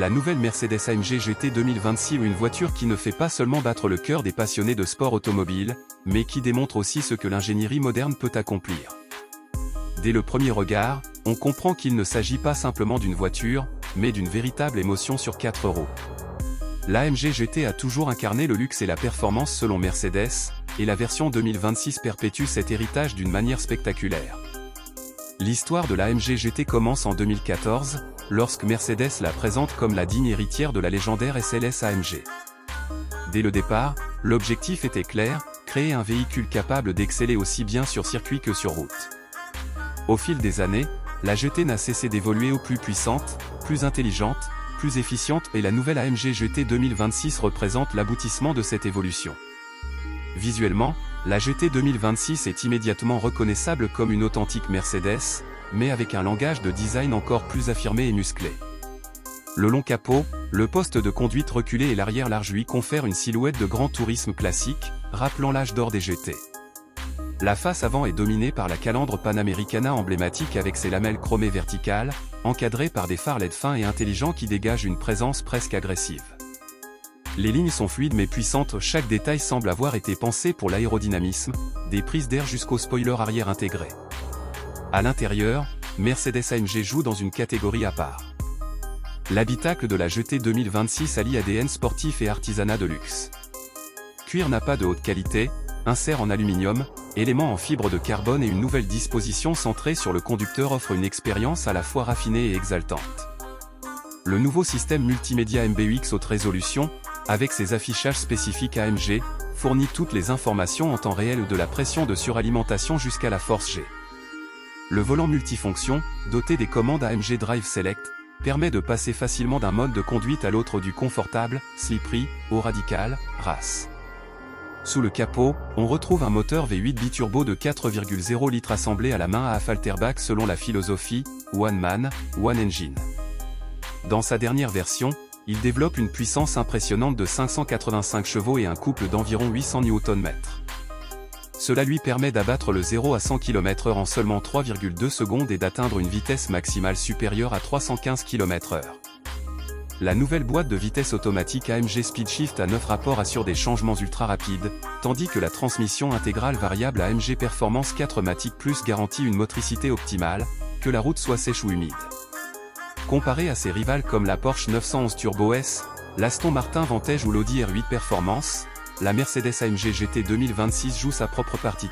la nouvelle Mercedes AMG GT 2026 est une voiture qui ne fait pas seulement battre le cœur des passionnés de sport automobile, mais qui démontre aussi ce que l'ingénierie moderne peut accomplir. Dès le premier regard, on comprend qu'il ne s'agit pas simplement d'une voiture, mais d'une véritable émotion sur 4 roues. L'AMG GT a toujours incarné le luxe et la performance selon Mercedes, et la version 2026 perpétue cet héritage d'une manière spectaculaire. L'histoire de l'AMG GT commence en 2014, lorsque Mercedes la présente comme la digne héritière de la légendaire SLS AMG. Dès le départ, l'objectif était clair, créer un véhicule capable d'exceller aussi bien sur circuit que sur route. Au fil des années, la GT n'a cessé d'évoluer aux plus puissantes, plus intelligentes, plus efficientes et la nouvelle AMG GT 2026 représente l'aboutissement de cette évolution. Visuellement, la GT 2026 est immédiatement reconnaissable comme une authentique Mercedes, mais avec un langage de design encore plus affirmé et musclé. Le long capot, le poste de conduite reculé et l'arrière large lui confèrent une silhouette de grand tourisme classique, rappelant l'âge d'or des GT. La face avant est dominée par la calandre Panamericana emblématique avec ses lamelles chromées verticales, encadrées par des phares LED fins et intelligents qui dégagent une présence presque agressive. Les lignes sont fluides mais puissantes, chaque détail semble avoir été pensé pour l'aérodynamisme, des prises d'air jusqu'au spoiler arrière intégré. À l'intérieur, Mercedes AMG joue dans une catégorie à part. L'habitacle de la GT 2026 allie ADN sportif et artisanat de luxe. Cuir nappa de haute qualité, insert en aluminium, éléments en fibre de carbone et une nouvelle disposition centrée sur le conducteur offre une expérience à la fois raffinée et exaltante. Le nouveau système multimédia MBUX haute résolution, avec ses affichages spécifiques AMG, fournit toutes les informations en temps réel de la pression de suralimentation jusqu'à la force G. Le volant multifonction, doté des commandes AMG Drive Select, permet de passer facilement d'un mode de conduite à l'autre du confortable, slippery, au radical, race. Sous le capot, on retrouve un moteur V8 biturbo de 4,0 litres assemblé à la main à Affalterbach selon la philosophie « One Man, One Engine ». Dans sa dernière version, il développe une puissance impressionnante de 585 chevaux et un couple d'environ 800 Nm. Cela lui permet d'abattre le 0 à 100 km/h en seulement 3,2 secondes et d'atteindre une vitesse maximale supérieure à 315 km/h. La nouvelle boîte de vitesse automatique AMG SpeedShift à 9 rapports assure des changements ultra rapides, tandis que la transmission intégrale variable AMG Performance 4MATIC Plus garantit une motricité optimale, que la route soit sèche ou humide. Comparé à ses rivales comme la Porsche 911 Turbo S, l'Aston Martin Vantage ou l'Audi R8 Performance, la Mercedes AMG GT 2026 joue sa propre partie.